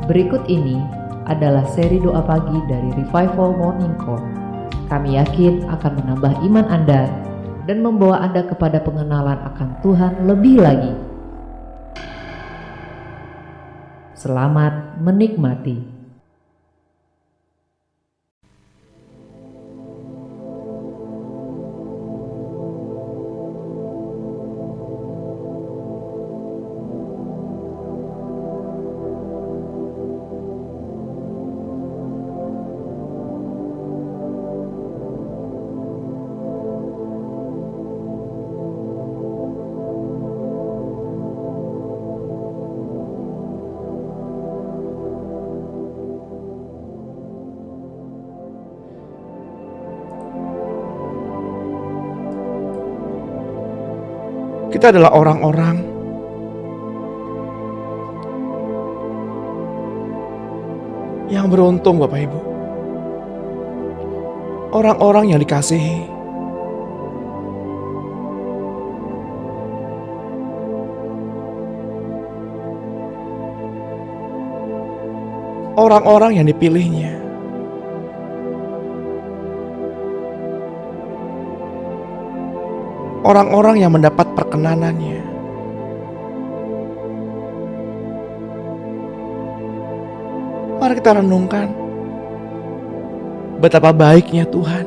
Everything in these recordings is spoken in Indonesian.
Berikut ini adalah seri doa pagi dari Revival Morning Call. Kami yakin akan menambah iman Anda dan membawa Anda kepada pengenalan akan Tuhan lebih lagi. Selamat menikmati. Kita adalah orang-orang yang beruntung, Bapak Ibu. Orang-orang yang dikasihi. Orang-orang yang dipilihnya. Orang-orang yang mendapat perkenanannya. Mari kita renungkan betapa baiknya Tuhan.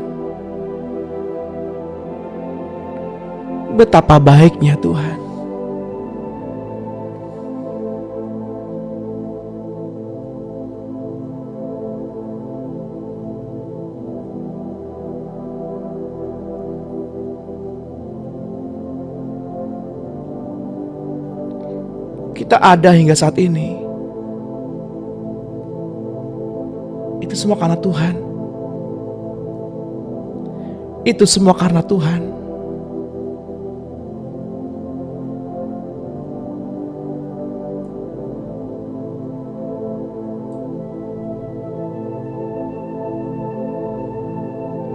Betapa baiknya Tuhan. Kita ada hingga saat ini, itu semua karena Tuhan. Itu semua karena Tuhan.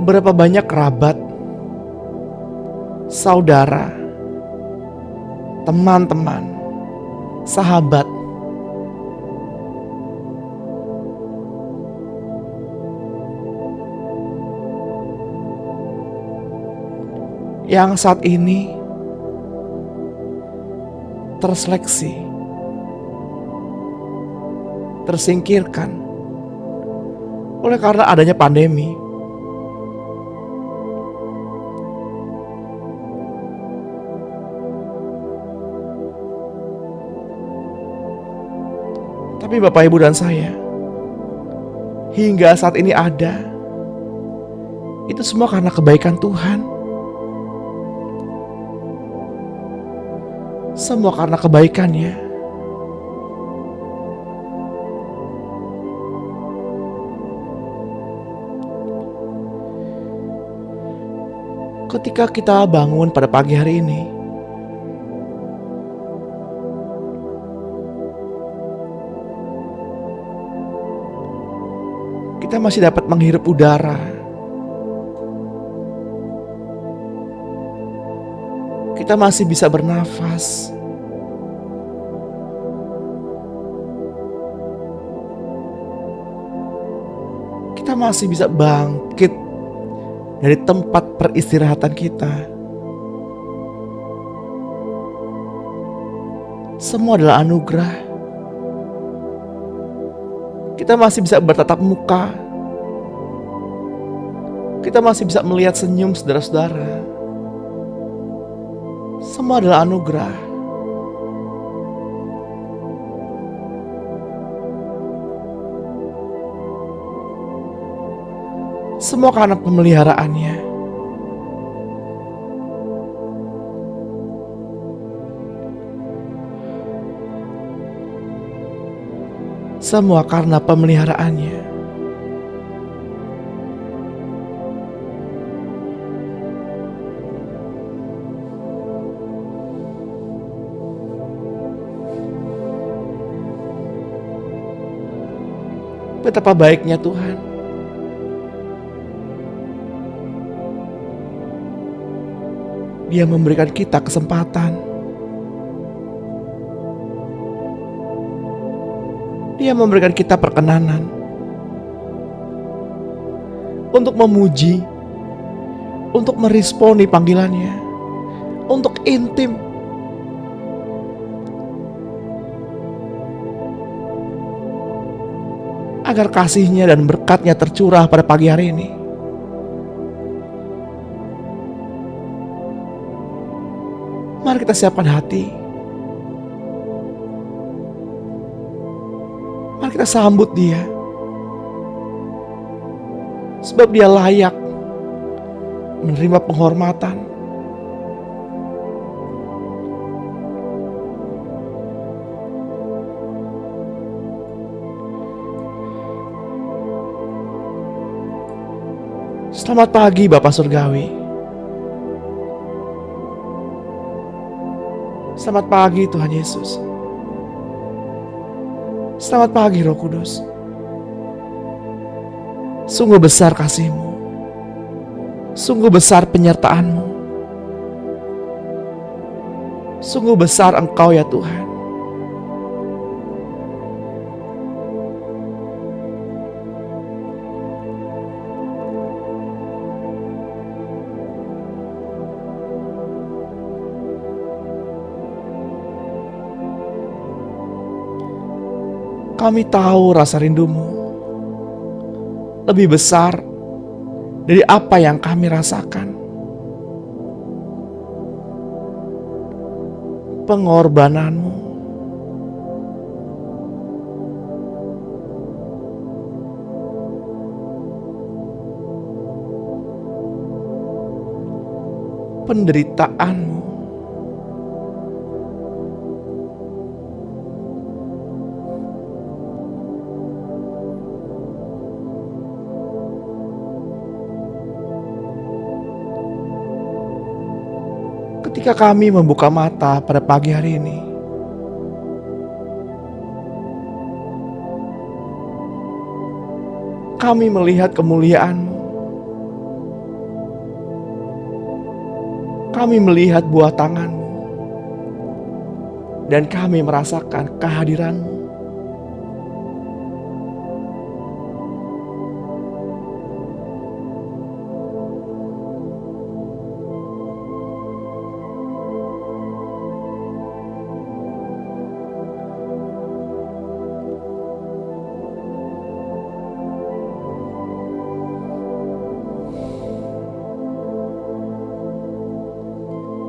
Berapa banyak kerabat, saudara, teman-teman, sahabat yang saat ini terseleksi, tersingkirkan oleh karena adanya pandemi. Tapi Bapak, Ibu, dan saya hingga saat ini ada, itu semua karena kebaikan Tuhan. Semua karena kebaikannya. Ketika kita bangun pada pagi hari ini, kita masih dapat menghirup udara. Kita masih bisa bernafas. Kita masih bisa bangkit dari tempat peristirahatan kita. Semua adalah anugerah. Kita masih bisa bertatap muka. Kita masih bisa melihat senyum saudara-saudara. Semua adalah anugerah. Semua karena pemeliharaannya. Semua karena pemeliharaannya. Betapa baiknya Tuhan. Dia memberikan kita kesempatan Dia memberikan kita perkenanan untuk memuji, untuk meresponi panggilannya, untuk intim. Agar kasihnya dan berkatnya tercurah pada pagi hari ini. Mari kita siapkan hati. Mari kita sambut dia. Sebab dia layak menerima penghormatan. Selamat pagi Bapa Surgawi. Selamat pagi Tuhan Yesus. Selamat pagi Roh Kudus. Sungguh besar kasih-Mu. Sungguh besar penyertaan-Mu. Sungguh besar Engkau ya Tuhan. Kami tahu rasa rindu-Mu lebih besar dari apa yang kami rasakan. Pengorbanan-Mu, penderitaan-Mu, ketika kami membuka mata pada pagi hari ini, kami melihat kemuliaan-Mu. Kami melihat buah tangan-Mu. Dan kami merasakan kehadiran-Mu.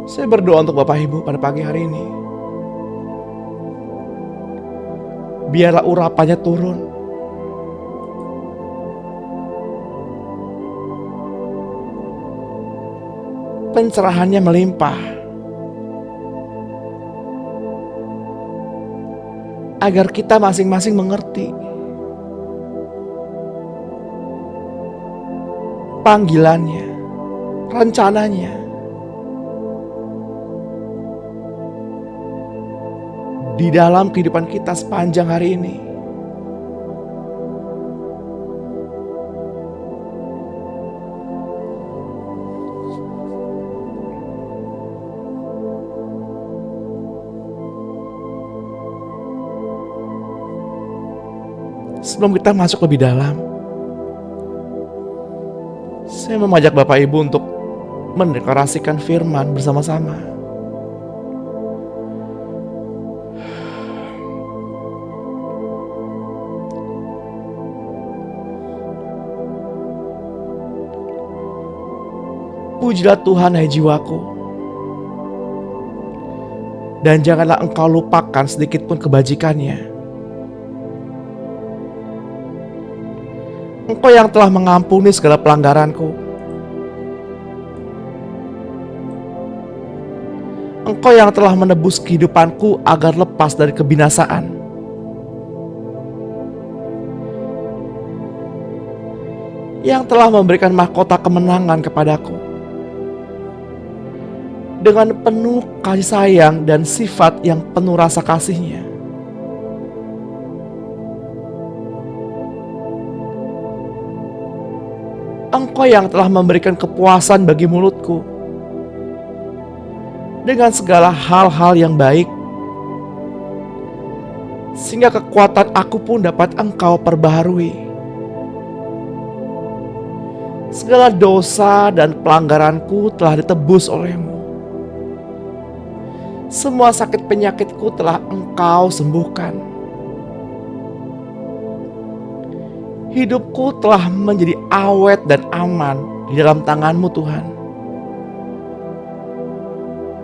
Saya berdoa untuk Bapak Ibu pada pagi hari ini. Biarlah urapannya turun. Pencerahannya melimpah. Agar kita masing-masing mengerti panggilannya, rencananya di dalam kehidupan kita sepanjang hari ini. Sebelum kita masuk lebih dalam, saya mengajak Bapak Ibu untuk mendeklarasikan firman bersama-sama. Pujilah Tuhan hai jiwaku, dan janganlah engkau lupakan sedikit pun kebajikannya. Engkau yang telah mengampuni segala pelanggaranku. Engkau yang telah menebus kehidupanku agar lepas dari kebinasaan. Yang telah memberikan mahkota kemenangan kepadaku. Dengan penuh kasih sayang dan sifat yang penuh rasa kasih-Nya. Engkau yang telah memberikan kepuasan bagi mulutku. Dengan segala hal-hal yang baik. sehingga kekuatan aku pun dapat Engkau perbaharui. Segala dosa dan pelanggaranku telah ditebus oleh-Mu. Semua sakit penyakitku telah Engkau sembuhkan. Hidupku telah menjadi awet dan aman di dalam tangan-Mu, Tuhan.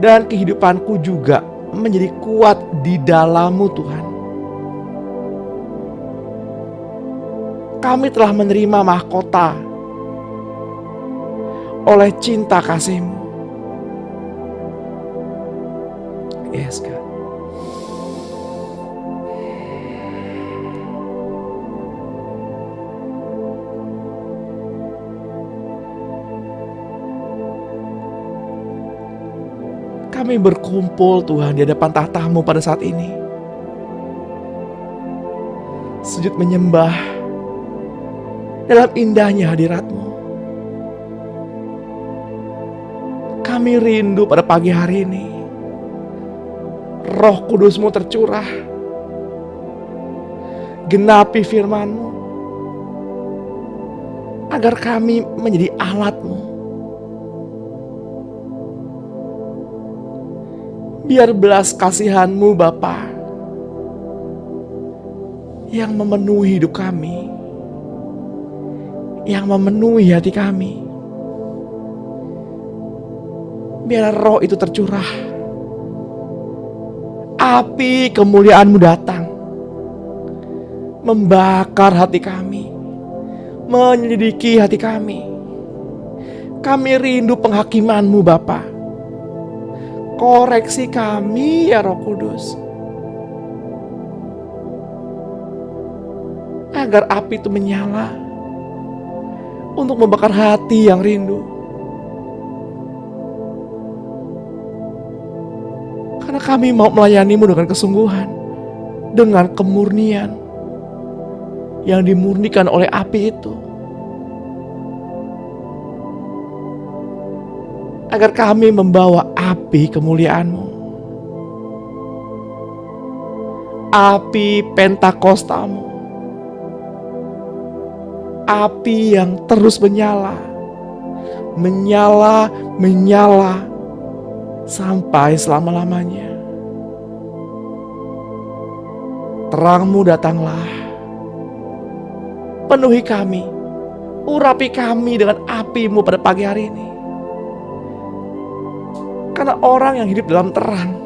Dan kehidupanku juga menjadi kuat di dalam-Mu, Tuhan. Kami telah menerima mahkota oleh cinta kasih-Mu. Yes, God. Kami berkumpul, Tuhan, di hadapan tahta-Mu pada saat ini. Sujud menyembah dalam indahnya hadirat-Mu. Kami rindu pada pagi hari ini Roh Kudus-Mu tercurah, genapi firman-Mu, agar kami menjadi alat-Mu. Biar belas kasihan-Mu, Bapa, yang memenuhi hidup kami, yang memenuhi hati kami. Biar roh itu tercurah. Api kemuliaan-Mu datang, membakar hati kami, menyelidiki hati kami. Kami rindu penghakiman-Mu, Bapa. Koreksi kami, ya Roh Kudus, agar api itu menyala untuk membakar hati yang rindu. Karena kami mau melayani-Mu dengan kesungguhan, dengan kemurnian yang dimurnikan oleh api itu. Agar kami membawa api kemuliaan-Mu, api Pentakosta-Mu, api yang terus menyala, menyala, menyala sampai selama-lamanya. Terang-Mu datanglah, penuhi kami, urapi kami dengan api-Mu pada pagi hari ini. Karena orang yang hidup dalam terang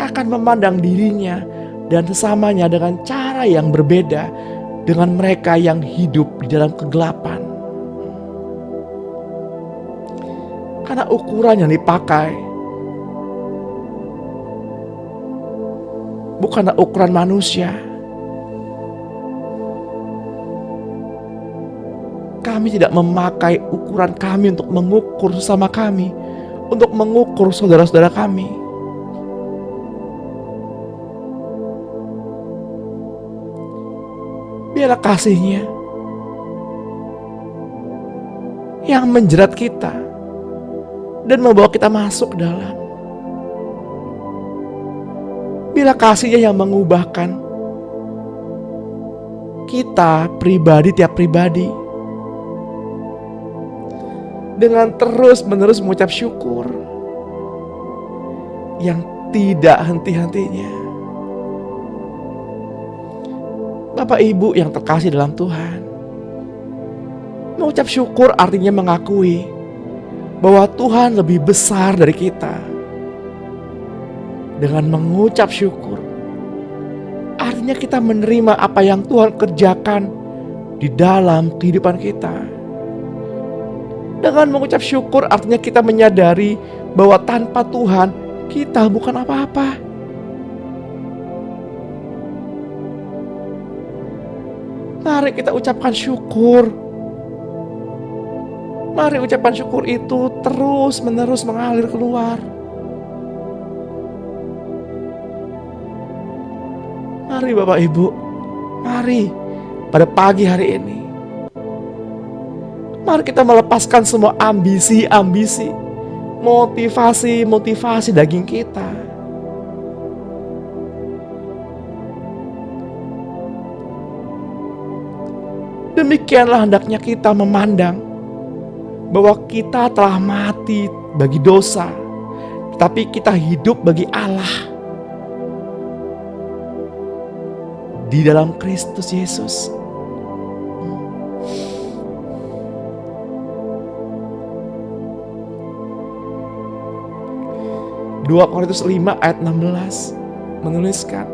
akan memandang dirinya dan sesamanya dengan cara yang berbeda dengan mereka yang hidup di dalam kegelapan. Karena ukuran yang dipakai bukanlah ukuran manusia. Kami tidak memakai ukuran kami untuk mengukur sesama kami, untuk mengukur saudara-saudara kami. Biarlah kasih-Nya yang menjerat kita dan membawa kita masuk ke dalam. Biarlah kasih-Nya yang mengubahkan kita pribadi, tiap pribadi, dengan terus-menerus mengucap syukur yang tidak henti-hentinya. Bapak Ibu yang terkasih dalam Tuhan, mengucap syukur artinya mengakui bahwa Tuhan lebih besar dari kita. Dengan mengucap syukur artinya kita menerima apa yang Tuhan kerjakan di dalam kehidupan kita. Dengan mengucap syukur artinya kita menyadari bahwa tanpa Tuhan kita bukan apa-apa. Mari kita ucapkan syukur. Mari ucapan syukur itu terus menerus mengalir keluar. Mari Bapak Ibu, mari pada pagi hari ini, mari kita melepaskan semua ambisi-ambisi, motivasi-motivasi daging kita. Demikianlah hendaknya kita memandang bahwa kita telah mati bagi dosa, tapi kita hidup bagi Allah di dalam Kristus Yesus. 2 Korintus 5 ayat 16 menuliskan,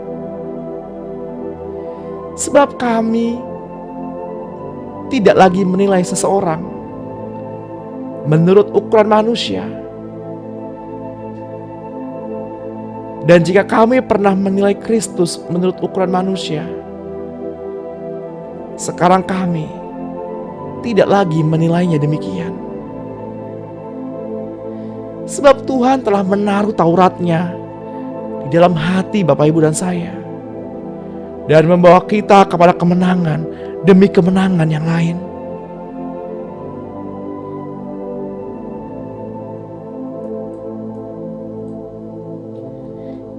sebab kami tidak lagi menilai seseorang menurut ukuran manusia. Dan jika kami pernah menilai Kristus menurut ukuran manusia, sekarang kami tidak lagi menilainya demikian. Sebab Tuhan telah menaruh Tauratnya di dalam hati Bapak Ibu dan saya, dan membawa kita kepada kemenangan demi kemenangan yang lain.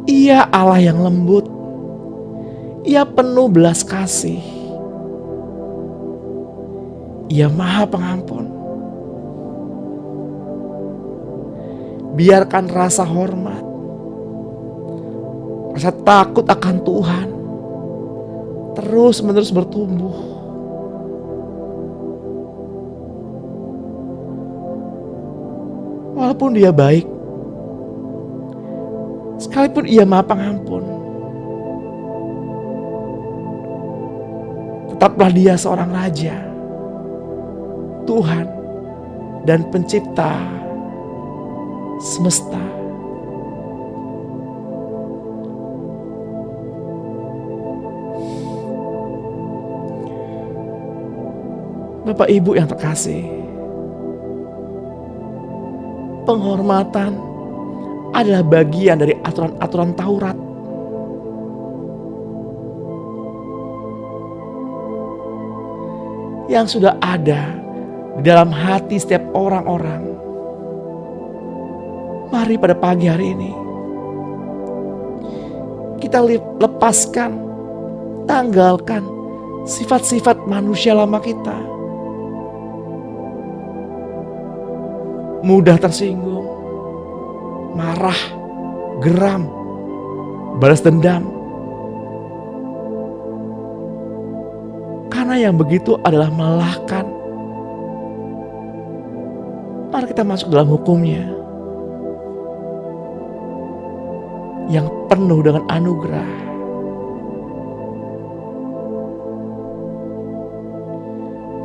Ia Allah yang lembut, Ia penuh belas kasih, Ia Maha Pengampun. Biarkan rasa hormat, rasa takut akan Tuhan terus-menerus bertumbuh. Walaupun Dia baik, sekalipun Ia Maha Pengampun, tetaplah Dia seorang Raja, Tuhan, dan Pencipta semesta. Bapak Ibu yang terkasih, penghormatan adalah bagian dari aturan-aturan Taurat. Yang sudah ada di dalam hati setiap orang-orang. Mari pada pagi hari ini kita lepaskan, tanggalkan sifat-sifat manusia lama kita. Mudah tersinggung, marah, geram, balas dendam. Karena yang begitu adalah melelahkan. Mari kita masuk dalam hukum-Nya yang penuh dengan anugerah.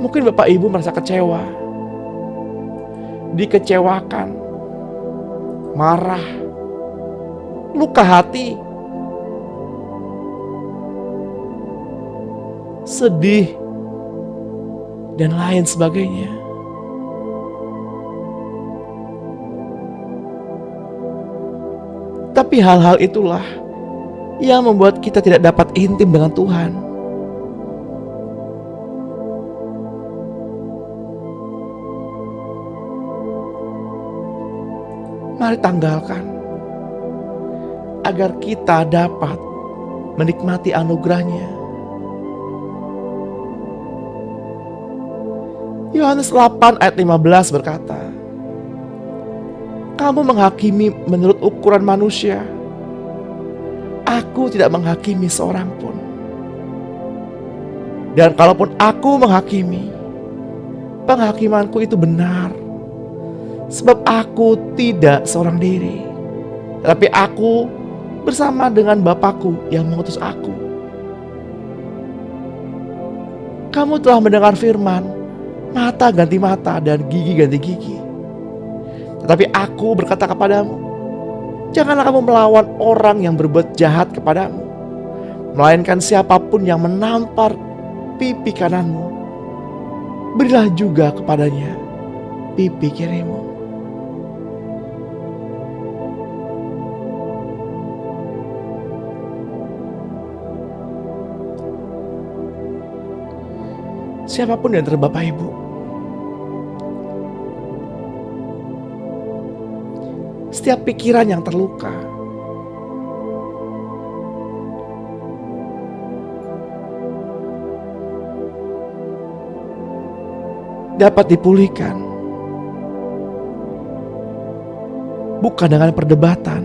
Mungkin Bapak Ibu merasa kecewa, dikecewakan, marah, luka hati, sedih, dan lain sebagainya. Tapi hal-hal itulah yang membuat kita tidak dapat intim dengan Tuhan. Mari tanggalkan agar kita dapat menikmati anugerah-Nya. Yohanes 8 ayat 15 berkata, kamu menghakimi menurut ukuran manusia. Aku tidak menghakimi seorang pun. Dan kalaupun aku menghakimi, penghakimanku itu benar. Sebab aku tidak seorang diri, tetapi aku bersama dengan Bapakku yang mengutus aku. Kamu telah mendengar firman, mata ganti mata dan gigi ganti gigi. Tetapi aku berkata kepadamu, janganlah kamu melawan orang yang berbuat jahat kepadamu, melainkan siapapun yang menampar pipi kananmu, berilah juga kepadanya pipi kirimu. Siapapun di antara Bapak Ibu setiap pikiran yang terluka, dapat dipulihkan bukan dengan perdebatan,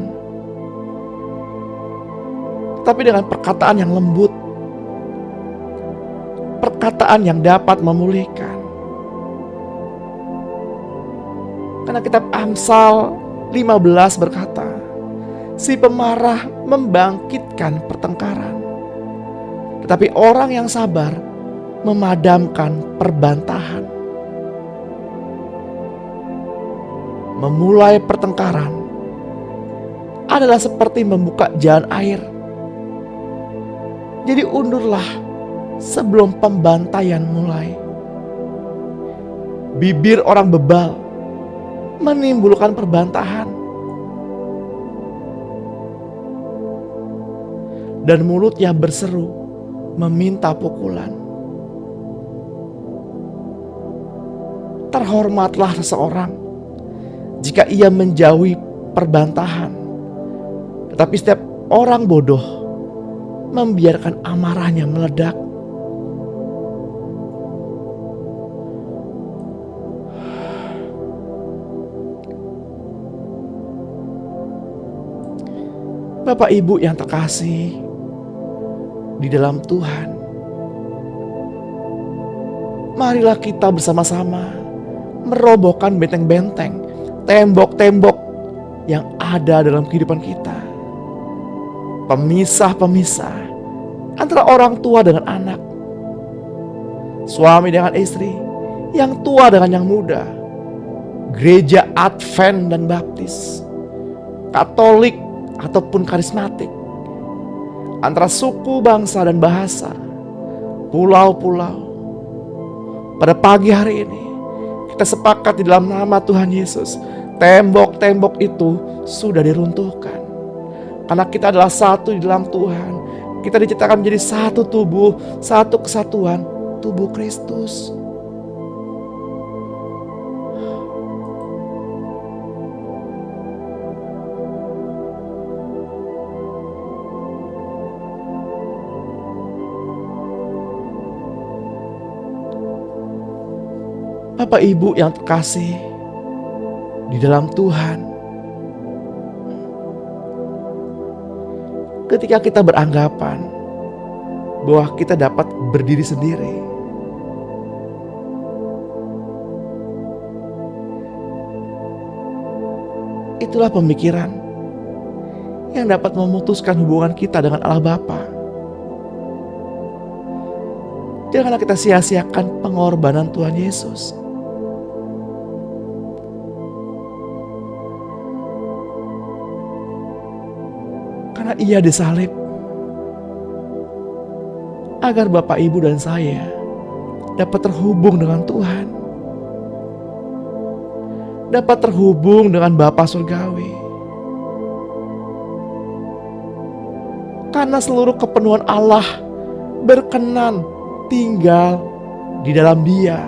tapi dengan perkataan yang lembut, perkataan yang dapat memulihkan. Karena kitab Amsal 15 berkata, si pemarah membangkitkan pertengkaran, tetapi orang yang sabar memadamkan perbantahan. Memulai pertengkaran adalah seperti membuka jalan air. Jadi undurlah sebelum pembantaian mulai. Bibir orang bebal menimbulkan perbantahan, dan mulutnya berseru meminta pukulan. Terhormatlah seseorang jika ia menjauhi perbantahan, tetapi setiap orang bodoh membiarkan amarahnya meledak. Bapak Ibu yang terkasih di dalam Tuhan, marilah kita bersama-sama merobohkan benteng-benteng, tembok-tembok yang ada dalam kehidupan kita. Pemisah-pemisah antara orang tua dengan anak, suami dengan istri, yang tua dengan yang muda, gereja Advent dan Baptis, Katolik ataupun karismatik, antara suku, bangsa, dan bahasa, pulau-pulau. Pada pagi hari ini kita sepakat di dalam nama Tuhan Yesus, tembok-tembok itu sudah diruntuhkan. Karena kita adalah satu di dalam Tuhan. Kita diciptakan menjadi satu tubuh, satu kesatuan, tubuh Kristus. Bapak Ibu yang terkasih di dalam Tuhan, ketika kita beranggapan bahwa kita dapat berdiri sendiri, itulah pemikiran yang dapat memutuskan hubungan kita dengan Allah Bapa. Janganlah kita sia-siakan pengorbanan Tuhan Yesus. Karena Ia disalib agar Bapak, Ibu, dan saya dapat terhubung dengan Tuhan, dapat terhubung dengan Bapa Surgawi. Karena seluruh kepenuhan Allah berkenan tinggal di dalam Dia,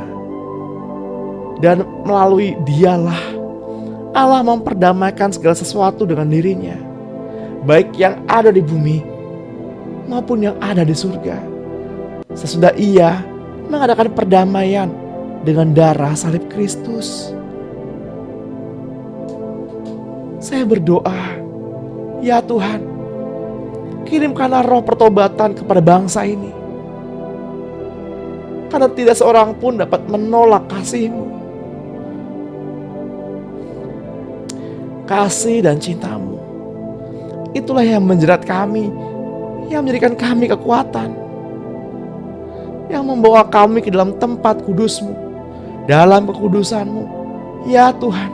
dan melalui Dialah Allah memperdamaikan segala sesuatu dengan dirinya, baik yang ada di bumi maupun yang ada di surga, sesudah Ia mengadakan perdamaian dengan darah salib Kristus. Saya berdoa, ya Tuhan, kirimkanlah roh pertobatan kepada bangsa ini, karena tidak seorang pun dapat menolak kasih-Mu, kasih dan cinta-Mu. Itulah yang menjerat kami, yang menjadikan kami kekuatan, yang membawa kami ke dalam tempat kudus-Mu, dalam kekudusan-Mu, ya Tuhan,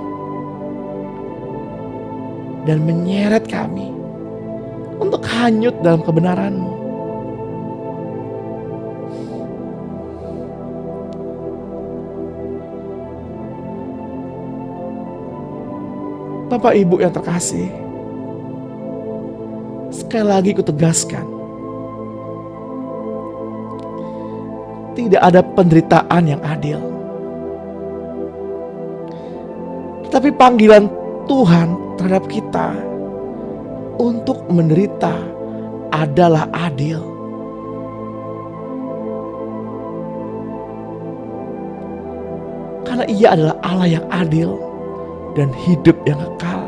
dan menyeret kami untuk hanyut dalam kebenaran-Mu. Bapak Ibu yang terkasih, sekali lagi kutegaskan, tidak ada penderitaan yang adil. Tetapi panggilan Tuhan terhadap kita untuk menderita adalah adil. Karena Ia adalah Allah yang adil dan hidup yang kekal.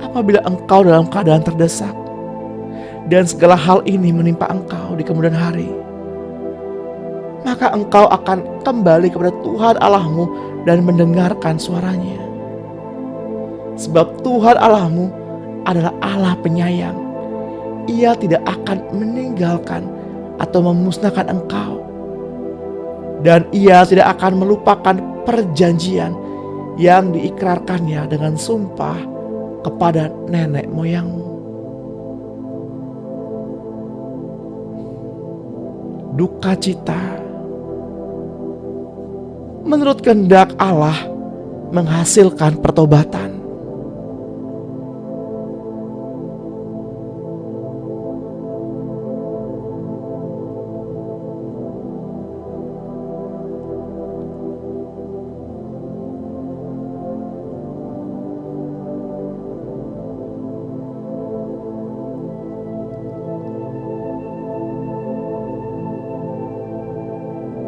Apabila engkau dalam keadaan terdesak dan segala hal ini menimpa engkau di kemudian hari, maka engkau akan kembali kepada Tuhan Allahmu dan mendengarkan suaranya. Sebab Tuhan Allahmu adalah Allah penyayang. Ia tidak akan meninggalkan atau memusnahkan engkau. Dan Ia tidak akan melupakan perjanjian yang diikrarkannya dengan sumpah kepada nenek moyangmu. Duka cita menurut kehendak Allah menghasilkan pertobatan.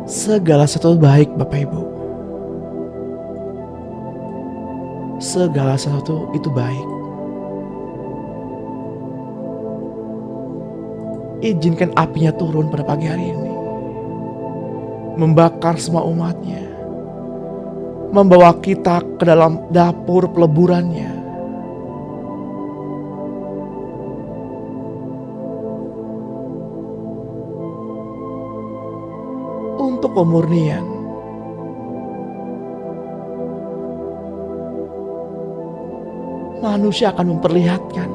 Segala sesuatu baik, Bapak Ibu. Segala sesuatu itu baik. Izinkan apinya turun pada pagi hari ini, membakar semua umatnya, membawa kita ke dalam dapur peleburannya. Untuk pemurnian. Manusia akan memperlihatkan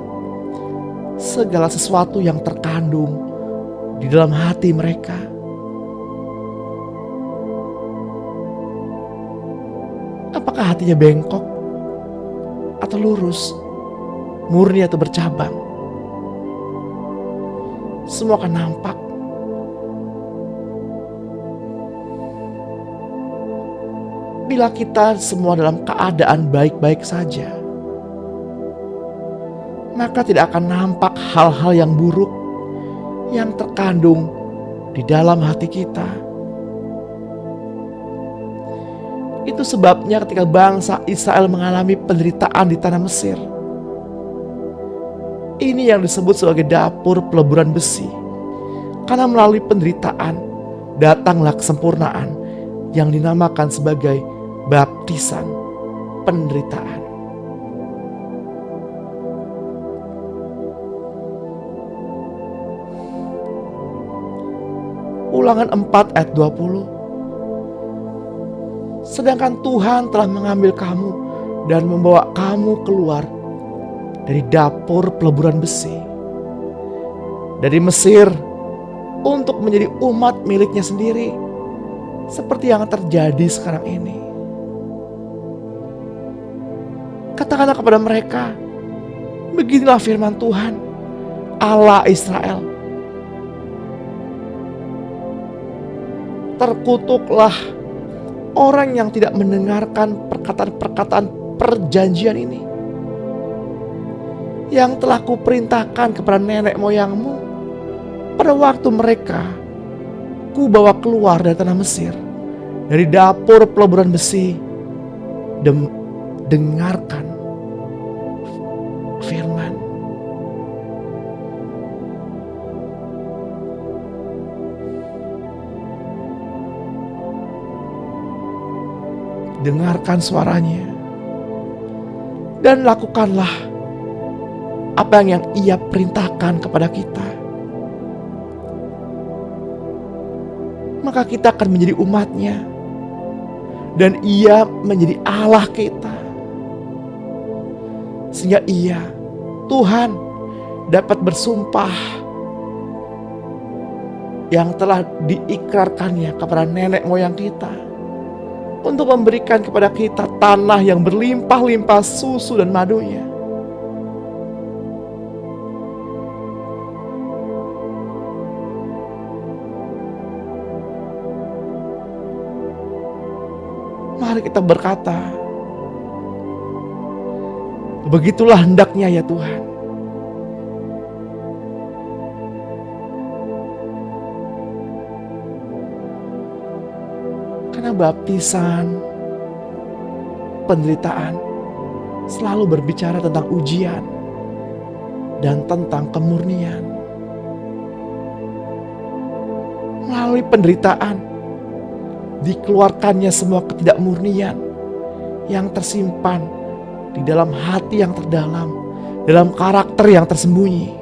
segala sesuatu yang terkandung di dalam hati mereka. Apakah hatinya bengkok atau lurus, murni atau bercabang? Semua akan nampak. Bila kita semua dalam keadaan baik-baik saja, maka tidak akan nampak hal-hal yang buruk yang terkandung di dalam hati kita. Itu sebabnya ketika bangsa Israel mengalami penderitaan di tanah Mesir, ini yang disebut sebagai dapur peleburan besi. Karena melalui penderitaan datanglah kesempurnaan yang dinamakan sebagai baptisan penderitaan. Ulangan 4 ayat 20. Sedangkan Tuhan telah mengambil kamu dan membawa kamu keluar dari dapur peleburan besi, dari Mesir, untuk menjadi umat miliknya sendiri, seperti yang terjadi sekarang ini. Katakanlah kepada mereka, beginilah firman Tuhan, Allah Israel. Terkutuklah orang yang tidak mendengarkan perkataan-perkataan perjanjian ini, yang telah kuperintahkan kepada nenek moyangmu pada waktu mereka ku bawa keluar dari tanah Mesir, dari dapur peleburan besi. Dengarkan firman. Dengarkan suaranya dan lakukanlah apa yang Ia perintahkan kepada kita. Maka kita akan menjadi umat-Nya dan Ia menjadi Allah kita. Sehingga Ia, Tuhan, dapat bersumpah yang telah diikrarkannya kepada nenek moyang kita, untuk memberikan kepada kita tanah yang berlimpah-limpah susu dan madunya. Mari kita berkata, begitulah hendaknya ya Tuhan. Karena baptisan, penderitaan selalu berbicara tentang ujian dan tentang kemurnian. Melalui penderitaan dikeluarkannya semua ketidakmurnian yang tersimpan di dalam hati yang terdalam, dalam karakter yang tersembunyi.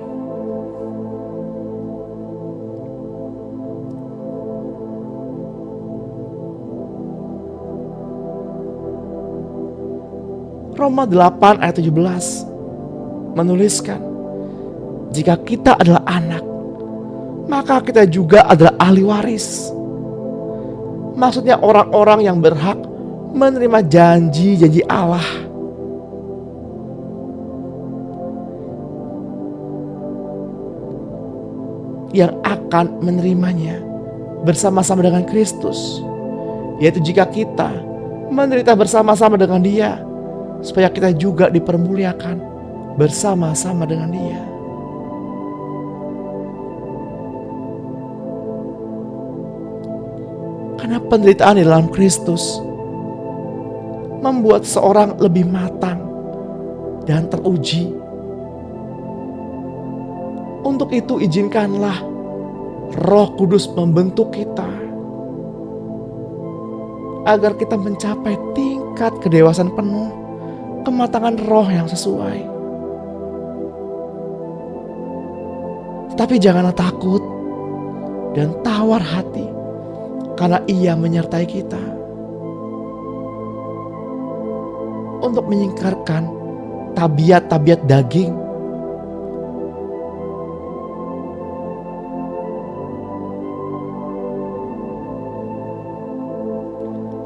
Roma 8 ayat 17 menuliskan, jika kita adalah anak, maka kita juga adalah ahli waris. Maksudnya orang-orang yang berhak menerima janji-janji Allah. Yang akan menerimanya bersama-sama dengan Kristus. Yaitu jika kita menderita bersama-sama dengan Dia, supaya kita juga dipermuliakan bersama-sama dengan Dia. Karena penderitaan di dalam Kristus membuat seorang lebih matang dan teruji. Untuk itu izinkanlah Roh Kudus membentuk kita agar kita mencapai tingkat kedewasaan penuh, kematangan roh yang sesuai. Tapi janganlah takut dan tawar hati, karena Ia menyertai kita untuk menyingkirkan tabiat-tabiat daging,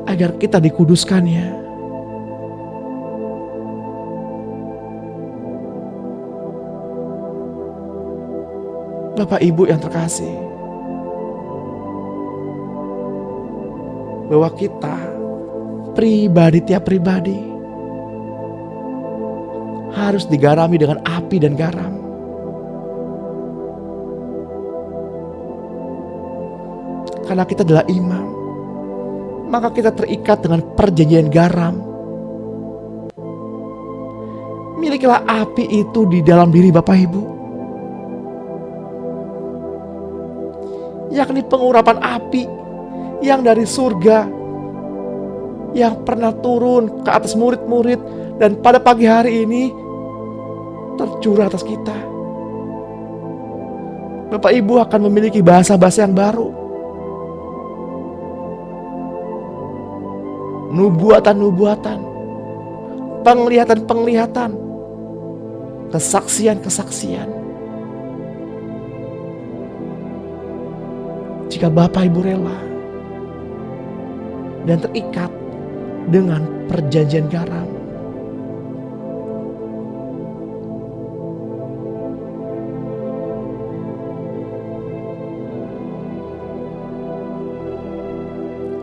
agar kita dikuduskannya. Bapak Ibu yang terkasih, bahwa kita tiap pribadi harus digarami dengan api dan garam. Karena kita adalah imam, maka kita terikat dengan perjanjian garam. Milikilah api itu di dalam diri Bapak Ibu, yakni pengurapan api yang dari surga, yang pernah turun ke atas murid-murid dan pada pagi hari ini tercurah atas kita. Bapak Ibu akan memiliki bahasa-bahasa yang baru, nubuatan-nubuatan, penglihatan-penglihatan, kesaksian-kesaksian. Jika Bapak Ibu rela dan terikat dengan perjanjian garam.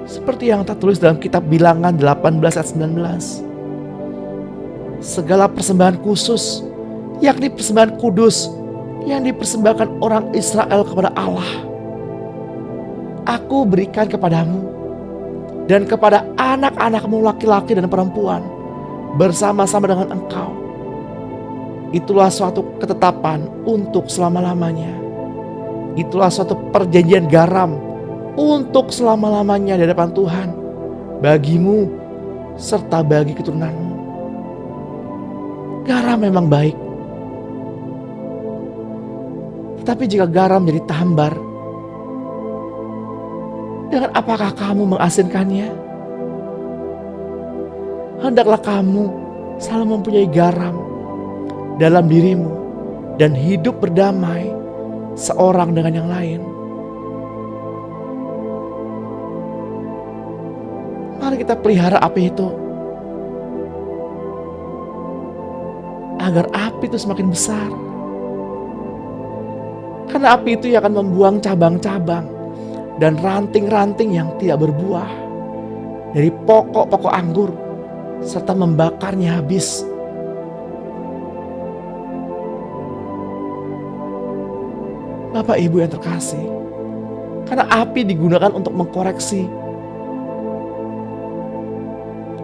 Seperti yang tertulis dalam kitab Bilangan 18 ayat 19. Segala persembahan khusus, yakni persembahan kudus yang dipersembahkan orang Israel kepada Allah, Aku berikan kepadamu dan kepada anak-anakmu laki-laki dan perempuan bersama-sama dengan engkau. Itulah suatu ketetapan untuk selama-lamanya. Itulah suatu perjanjian garam untuk selama-lamanya di hadapan Tuhan, bagimu serta bagi keturunanmu. Garam memang baik, tetapi jika garam jadi hambar, dengan apakah kamu mengasinkannya? Hendaklah kamu selalu mempunyai garam dalam dirimu dan hidup berdamai seorang dengan yang lain. Mari kita pelihara api itu, agar api itu semakin besar. Karena api itu yang akan membuang cabang-cabang dan ranting-ranting yang tidak berbuah dari pokok-pokok anggur, serta membakarnya habis. Bapak Ibu yang terkasih, karena api digunakan untuk mengkoreksi,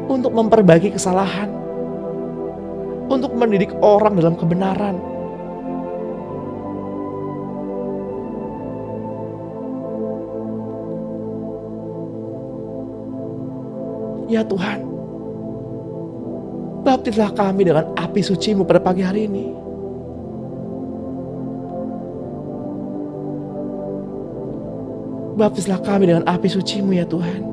untuk memperbaiki kesalahan, untuk mendidik orang dalam kebenaran. Ya Tuhan, baptislah kami dengan api suci-Mu pada pagi hari ini. Baptislah kami dengan api suci-Mu ya Tuhan.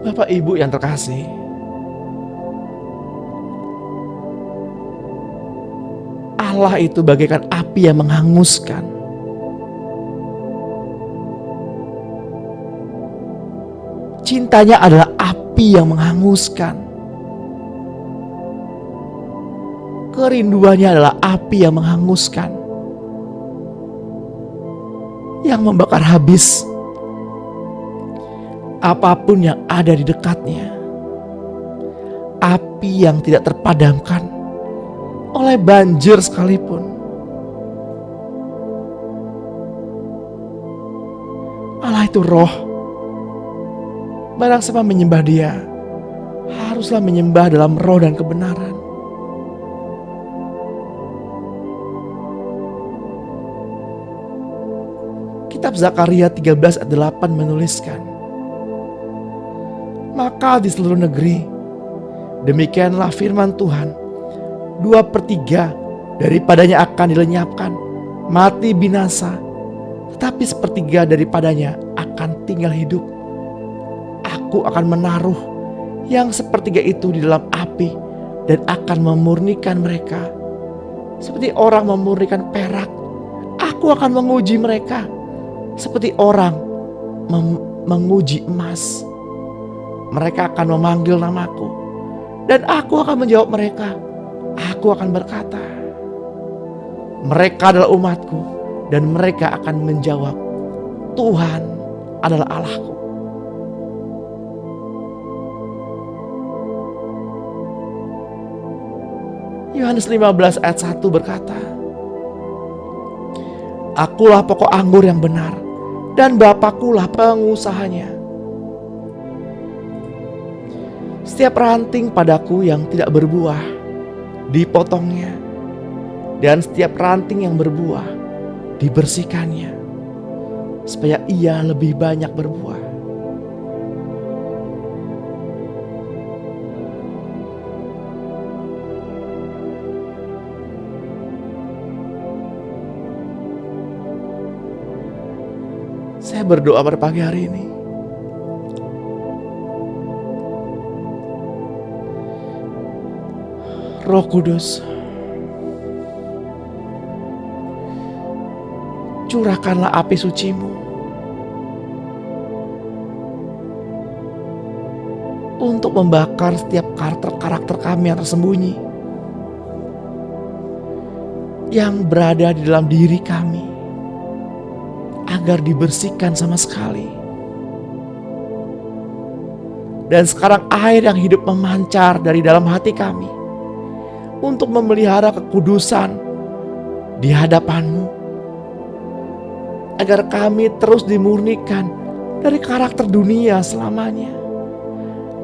Bapak Ibu yang terkasih, Allah itu bagaikan api yang menghanguskan. Cintanya adalah api yang menghanguskan. Kerinduannya adalah api yang menghanguskan, yang membakar habis apapun yang ada di dekatnya. Api yang tidak terpadamkan oleh banjir sekalipun. Allah itu roh. Barang siapa menyembah Dia, haruslah menyembah dalam roh dan kebenaran. Kitab Zakaria 13 ayat 8 menuliskan, maka di seluruh negeri, demikianlah firman Tuhan, 2/3 daripadanya akan dilenyapkan, mati binasa, tetapi 1/3 daripadanya akan tinggal hidup. Aku akan menaruh yang 1/3 itu di dalam api dan akan memurnikan mereka. Seperti orang memurnikan perak, aku akan menguji mereka. Seperti orang menguji emas. Mereka akan memanggil namaku, dan aku akan menjawab mereka. Aku akan berkata, mereka adalah umatku, dan mereka akan menjawab, Tuhan adalah Allahku. Yohanes 15 ayat 1 berkata, akulah pokok anggur yang benar, dan Bapakkulah pengusahanya. Setiap ranting padaku yang tidak berbuah, dipotongnya, dan setiap ranting yang berbuah, dibersihkannya, supaya ia lebih banyak berbuah. Saya berdoa pada pagi hari ini, Roh Kudus, curahkanlah api suci-Mu untuk membakar setiap karakter kami yang tersembunyi, yang berada di dalam diri kami, agar dibersihkan sama sekali. Dan sekarang air yang hidup memancar dari dalam hati kami untuk memelihara kekudusan di hadapan-Mu, agar kami terus dimurnikan dari karakter dunia selamanya,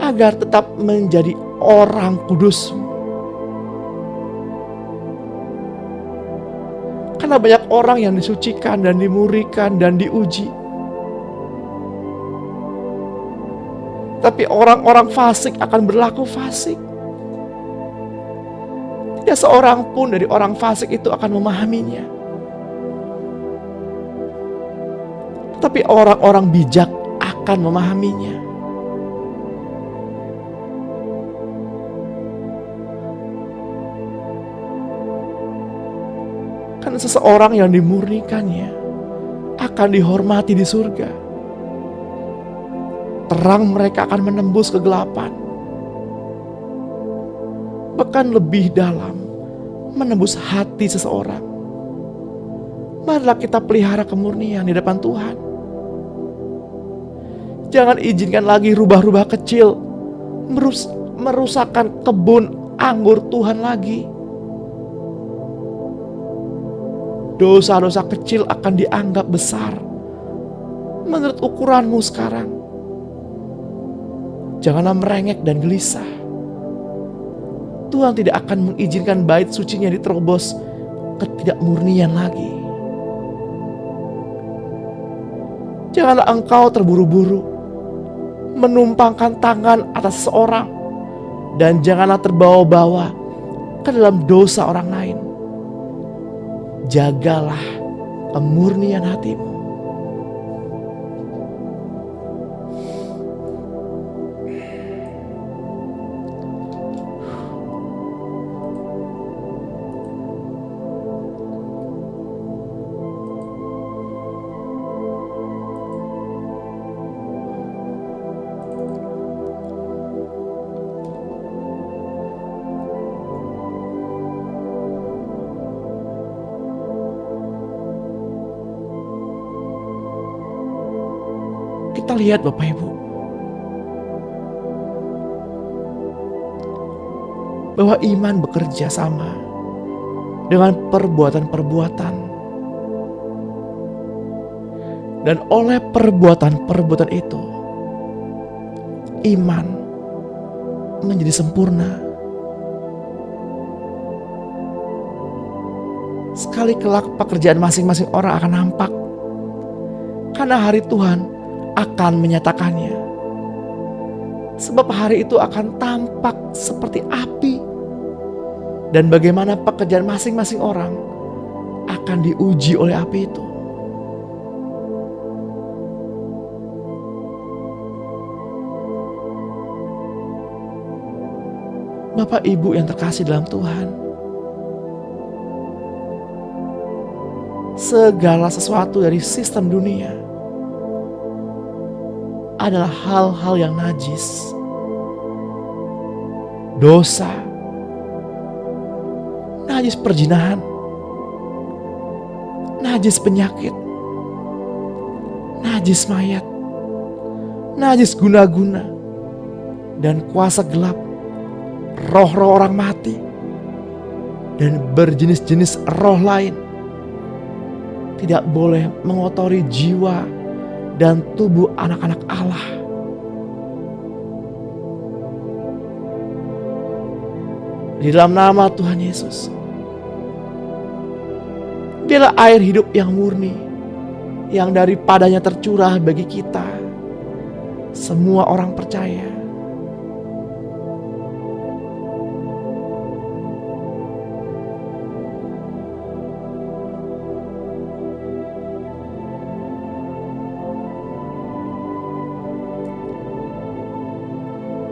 agar tetap menjadi orang kudus-Mu. Karena banyak orang yang disucikan dan dimurnikan dan diuji, tapi orang-orang fasik akan berlaku fasik. Tidak seorang pun dari orang fasik itu akan memahaminya. Tapi orang-orang bijak akan memahaminya. Karena seseorang yang dimurnikannya akan dihormati di surga. Terang mereka akan menembus kegelapan, bahkan lebih dalam, menembus hati seseorang, Marilah kita pelihara kemurnian di depan Tuhan. Jangan izinkan lagi rubah-rubah kecil merusakkan kebun anggur Tuhan lagi. Dosa-dosa kecil akan dianggap besar menurut ukuranmu sekarang. Janganlah merengek dan gelisah. Tuhan tidak akan mengizinkan bait sucinya diterobos ketidakmurnian lagi. Janganlah engkau terburu-buru menumpangkan tangan atas seorang, dan janganlah terbawa-bawa ke dalam dosa orang lain. Jagalah kemurnian hatimu. Kita lihat Bapak Ibu, bahwa iman bekerja sama dengan perbuatan-perbuatan. Dan oleh perbuatan-perbuatan itu, iman menjadi sempurna. Sekali kelak pekerjaan masing-masing orang akan nampak, karena hari Tuhan akan menyatakannya. Sebab hari itu akan tampak seperti api, dan bagaimana pekerjaan masing-masing orang akan diuji oleh api itu. Bapak Ibu yang terkasih dalam Tuhan, segala sesuatu dari sistem dunia adalah hal-hal yang najis, dosa, najis perzinahan, najis penyakit, najis mayat, najis guna-guna, dan kuasa gelap, roh-roh orang mati, dan berjenis-jenis roh lain tidak boleh mengotori jiwa dan tubuh anak-anak Allah. Di dalam nama Tuhan Yesus, Dialah air hidup yang murni, yang daripadanya tercurah bagi kita, semua orang percaya.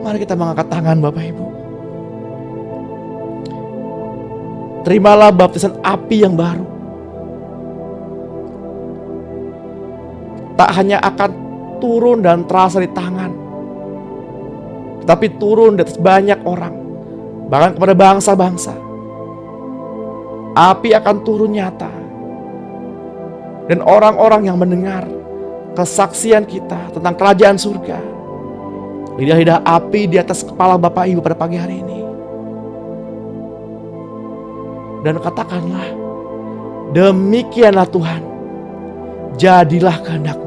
Mari kita mengangkat tangan Bapak Ibu. Terimalah baptisan api yang baru. Tak hanya akan turun dan terasa di tangan, tetapi turun di atas banyak orang, bahkan kepada bangsa-bangsa. Api akan turun nyata, dan orang-orang yang mendengar kesaksian kita tentang kerajaan surga, lidah-lidah api di atas kepala Bapak Ibu pada pagi hari ini. Dan katakanlah, demikianlah Tuhan, jadilah kehendak-Mu.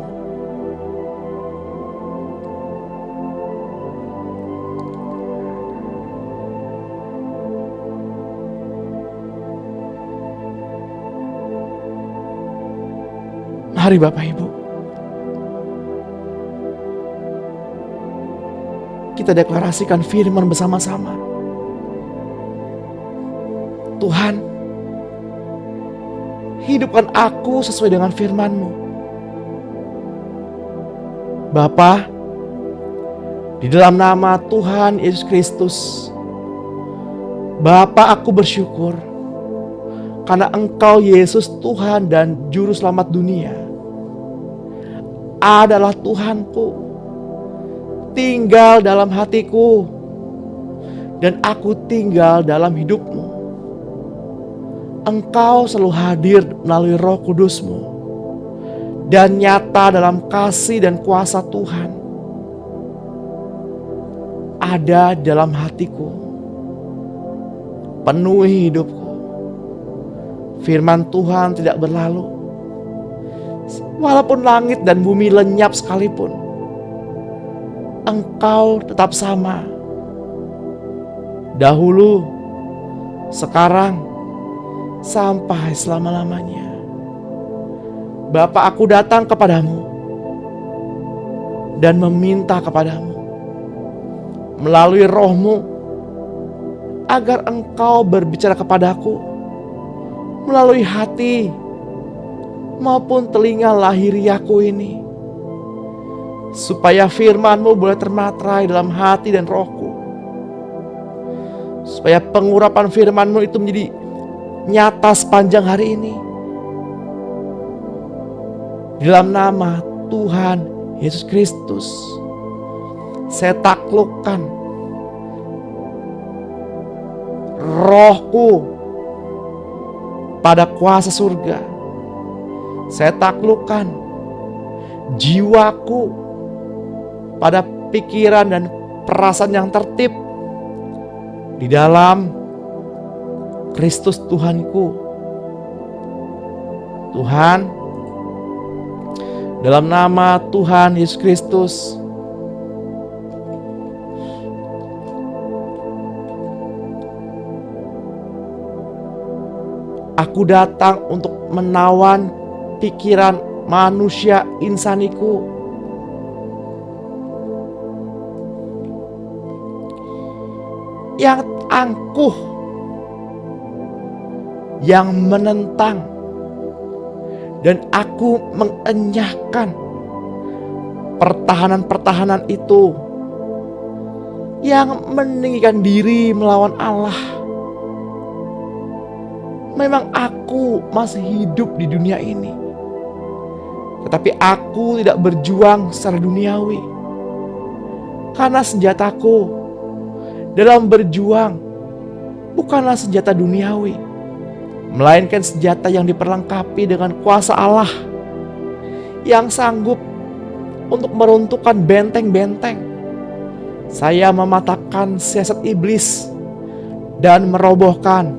Mari Bapak Ibu, kita deklarasikan firman bersama-sama. Tuhan, hidupkan aku sesuai dengan firman-Mu. Bapa, di dalam nama Tuhan Yesus Kristus, Bapa, aku bersyukur karena Engkau Yesus Tuhan dan Juru Selamat dunia adalah Tuhanku, tinggal dalam hatiku, dan aku tinggal dalam hidup-Mu. Engkau selalu hadir melalui Roh Kudus-Mu dan nyata dalam kasih dan kuasa Tuhan ada dalam hatiku. Penuhi hidupku. Firman Tuhan tidak berlalu. Walaupun langit dan bumi lenyap sekalipun, Engkau tetap sama. Dahulu, sekarang, sampai selama-lamanya. Bapa, aku datang kepadamu dan meminta kepadamu melalui Roh-Mu agar Engkau berbicara kepadaku melalui hati maupun telinga lahiriaku ini, supaya firman-Mu boleh termaterai dalam hati dan rohku, supaya pengurapan firman-Mu itu menjadi nyata sepanjang hari ini. Dalam nama Tuhan Yesus Kristus, saya taklukkan rohku pada kuasa surga. Saya taklukkan jiwaku pada pikiran dan perasaan yang tertib di dalam Kristus Tuhanku. Tuhan, dalam nama Tuhan Yesus Kristus, aku datang untuk menawan pikiran manusia insaniku yang angkuh, yang menentang, dan aku mengenyahkan pertahanan-pertahanan itu yang meninggikan diri melawan Allah. Memang aku masih hidup di dunia ini, tetapi aku tidak berjuang secara duniawi, karena senjataku dalam berjuang bukanlah senjata duniawi, melainkan senjata yang diperlengkapi dengan kuasa Allah yang sanggup untuk meruntuhkan benteng-benteng. Saya mematahkan siasat iblis dan merobohkan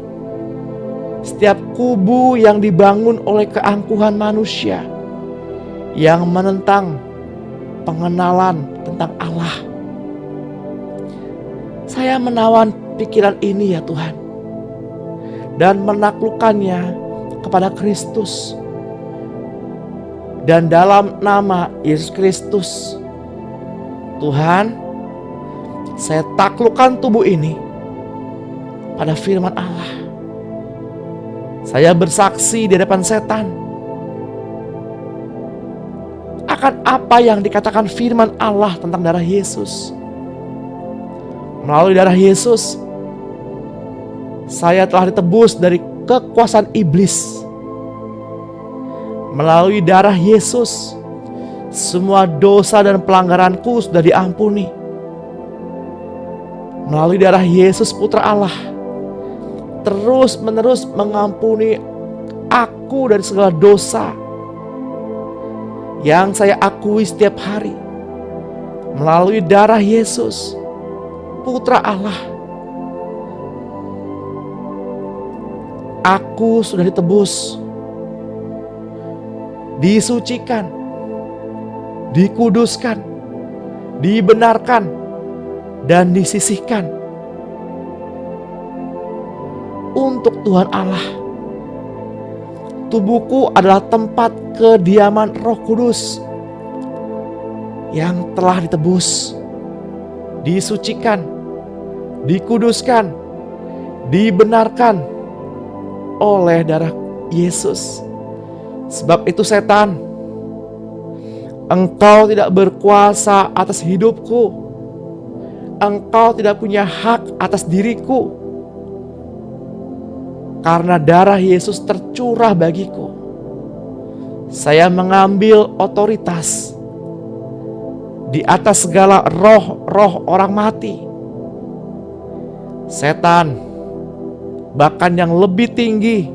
setiap kubu yang dibangun oleh keangkuhan manusia yang menentang pengenalan tentang Allah. Saya menawan pikiran ini ya Tuhan, dan menaklukkannya kepada Kristus. Dan dalam nama Yesus Kristus, Tuhan, saya taklukkan tubuh ini pada firman Allah. Saya bersaksi di hadapan setan akan apa yang dikatakan firman Allah tentang darah Yesus. Melalui darah Yesus, saya telah ditebus dari kekuasaan iblis. Melalui darah Yesus, semua dosa dan pelanggaranku sudah diampuni. Melalui darah Yesus Putra Allah, terus menerus mengampuni aku dari segala dosa yang saya akui setiap hari. Melalui darah Yesus Putra Allah, aku sudah ditebus, disucikan, dikuduskan, dibenarkan, dan disisihkan untuk Tuhan Allah. Tubuhku adalah tempat kediaman Roh Kudus yang telah ditebus, disucikan, dikuduskan, dibenarkan oleh darah Yesus. Sebab itu setan, engkau tidak berkuasa atas hidupku. Engkau tidak punya hak atas diriku, karena darah Yesus tercurah bagiku. Saya mengambil otoritas di atas segala roh-roh orang mati, setan, bahkan yang lebih tinggi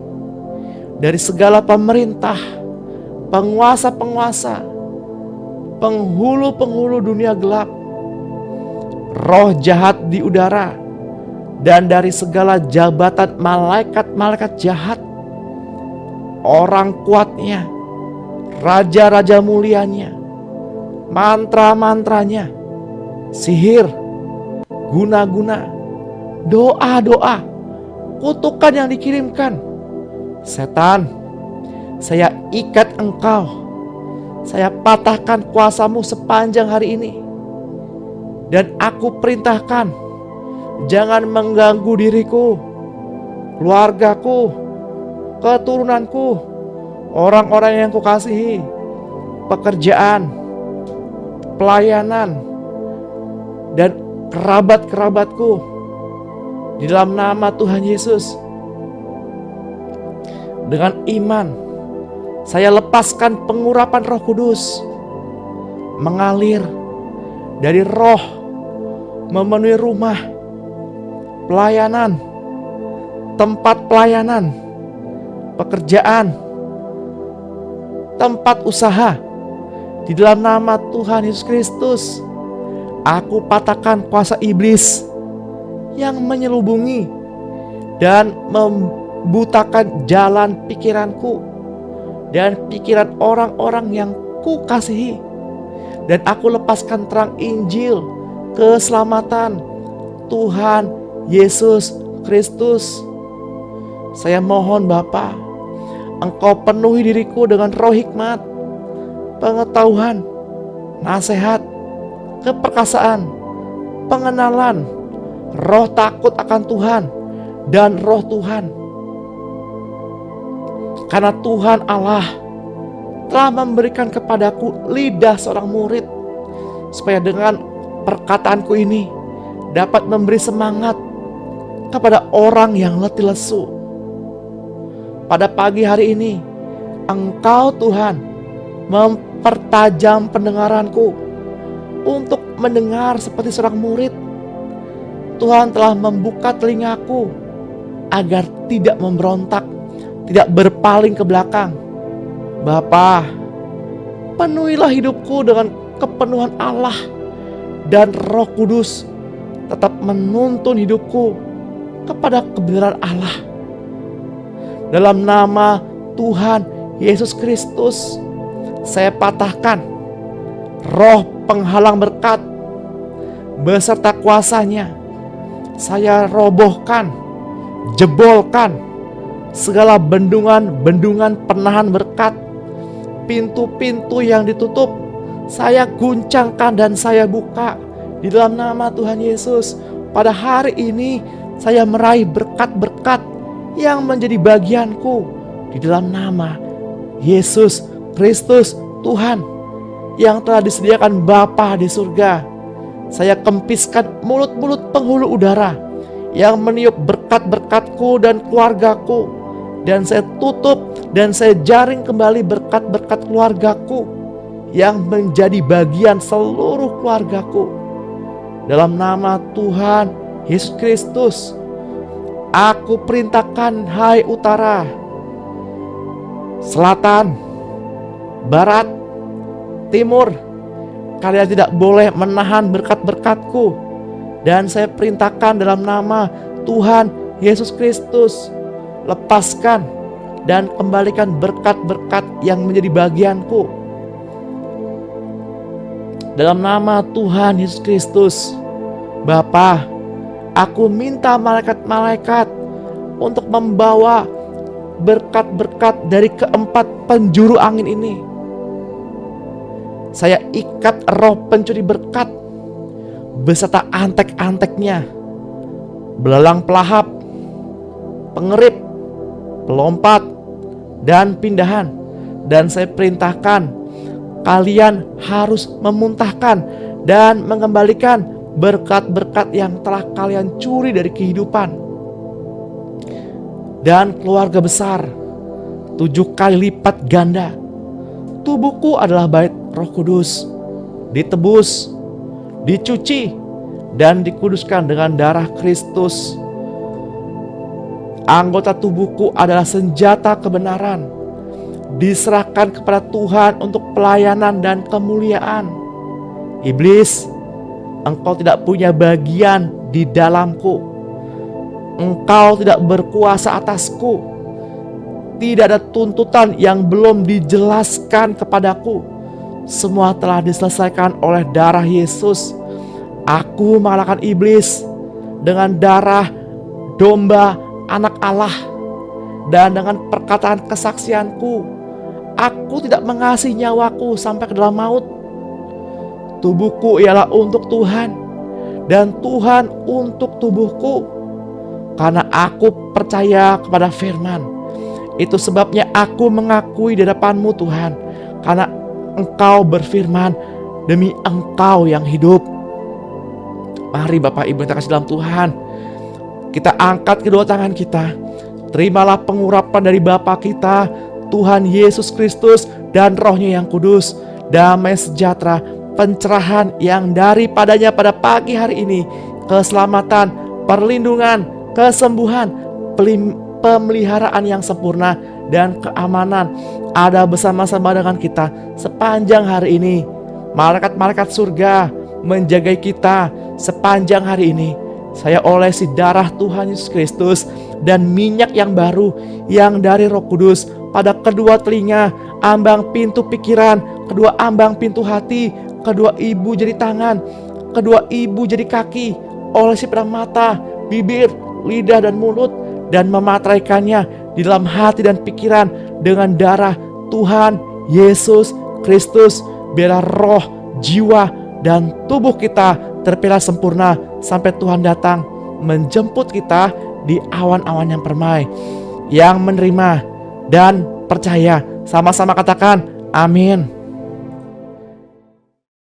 dari segala pemerintah, penguasa-penguasa, penghulu-penghulu dunia gelap, roh jahat di udara, dan dari segala jabatan malaikat-malaikat jahat, orang kuatnya, raja-raja mulianya, mantra-mantranya, sihir, guna-guna, doa-doa, kutukan yang dikirimkan. Setan, saya ikat engkau, saya patahkan kuasamu sepanjang hari ini. Dan aku perintahkan, jangan mengganggu diriku, keluargaku, keturunanku, orang-orang yang kukasihi, pekerjaan, pelayanan, dan kerabat-kerabatku. Di dalam nama Tuhan Yesus, dengan iman, saya lepaskan pengurapan Roh Kudus mengalir dari roh memenuhi rumah, pelayanan, tempat pelayanan, pekerjaan, tempat usaha. Di dalam nama Tuhan Yesus Kristus, aku patahkan kuasa iblis yang menyelubungi dan membutakan jalan pikiranku dan pikiran orang-orang yang kukasihi. Dan aku lepaskan terang Injil keselamatan Tuhan Yesus Kristus. Saya mohon Bapa, Engkau penuhi diriku dengan roh hikmat, pengetahuan, nasihat, keperkasaan, pengenalan, roh takut akan Tuhan, dan roh Tuhan. Karena Tuhan Allah telah memberikan kepadaku lidah seorang murid, supaya dengan perkataanku ini dapat memberi semangat kepada orang yang letih lesu. Pada pagi hari ini, Engkau Tuhan mempertajam pendengaranku untuk mendengar seperti seorang murid. Tuhan telah membuka telingaku agar tidak memberontak, tidak berpaling ke belakang. Bapa, penuhilah hidupku dengan kepenuhan Allah, dan Roh Kudus tetap menuntun hidupku kepada kebenaran Allah. Dalam nama Tuhan Yesus Kristus, saya patahkan roh penghalang berkat beserta kuasanya. Saya robohkan, jebolkan segala bendungan-bendungan penahan berkat. Pintu-pintu yang ditutup, saya guncangkan dan saya buka di dalam nama Tuhan Yesus. Pada hari ini saya meraih berkat-berkat yang menjadi bagianku di dalam nama Yesus Kristus Tuhan yang telah disediakan Bapa di surga. Saya kempiskan mulut-mulut penghulu udara yang meniup berkat-berkatku dan keluargaku, dan saya tutup dan saya jaring kembali berkat-berkat keluargaku yang menjadi bagian seluruh keluargaku. Dalam nama Tuhan Yesus Kristus, aku perintahkan, hai utara, selatan, barat, timur, kalian tidak boleh menahan berkat-berkatku. Dan saya perintahkan dalam nama Tuhan Yesus Kristus, lepaskan dan kembalikan berkat-berkat yang menjadi bagianku. Dalam nama Tuhan Yesus Kristus, Bapa, aku minta malaikat-malaikat untuk membawa berkat-berkat dari keempat penjuru angin ini. Saya ikat roh pencuri berkat beserta antek-anteknya, belalang pelahap, pengerip, pelompat, dan pindahan. Dan saya perintahkan, kalian harus memuntahkan dan mengembalikan berkat-berkat yang telah kalian curi dari kehidupan dan keluarga besar 7 kali lipat ganda. Tubuhku adalah bait Roh Kudus, ditebus, dicuci, dan dikuduskan dengan darah Kristus. Anggota tubuhku adalah senjata kebenaran, diserahkan kepada Tuhan untuk pelayanan dan kemuliaan. Iblis, engkau tidak punya bagian di dalamku. Engkau tidak berkuasa atasku. Tidak ada tuntutan yang belum dijelaskan kepadaku. Semua telah diselesaikan oleh darah Yesus. Aku mengalahkan iblis dengan darah domba anak Allah, dan dengan perkataan kesaksianku. Aku tidak mengasihi nyawaku sampai ke dalam maut. Tubuhku ialah untuk Tuhan, dan Tuhan untuk tubuhku, karena aku percaya kepada firman. Itu sebabnya aku mengakui di hadapan-Mu Tuhan, karena Engkau berfirman, demi Engkau yang hidup. Mari Bapak Ibu yang terkasih dalam Tuhan, kita angkat kedua tangan kita. Terimalah pengurapan dari Bapa kita, Tuhan Yesus Kristus, dan Roh-Nya yang kudus. Damai sejahtera, pencerahan yang daripadanya pada pagi hari ini, keselamatan, perlindungan, kesembuhan, pemeliharaan yang sempurna, dan keamanan ada bersama-sama dengan kita sepanjang hari ini. Malaikat-malaikat surga menjagai kita sepanjang hari ini. Saya olesi darah Tuhan Yesus Kristus dan minyak yang baru yang dari Roh Kudus pada kedua telinga, ambang pintu pikiran, kedua ambang pintu hati, kedua ibu jadi tangan, kedua ibu jadi kaki, olesi pada mata, bibir, lidah dan mulut, dan memateraikannya di dalam hati dan pikiran dengan darah Tuhan Yesus Kristus. Biarlah roh, jiwa, dan tubuh kita terpilih sempurna sampai Tuhan datang menjemput kita di awan-awan yang permai. Yang menerima dan percaya sama-sama katakan amin.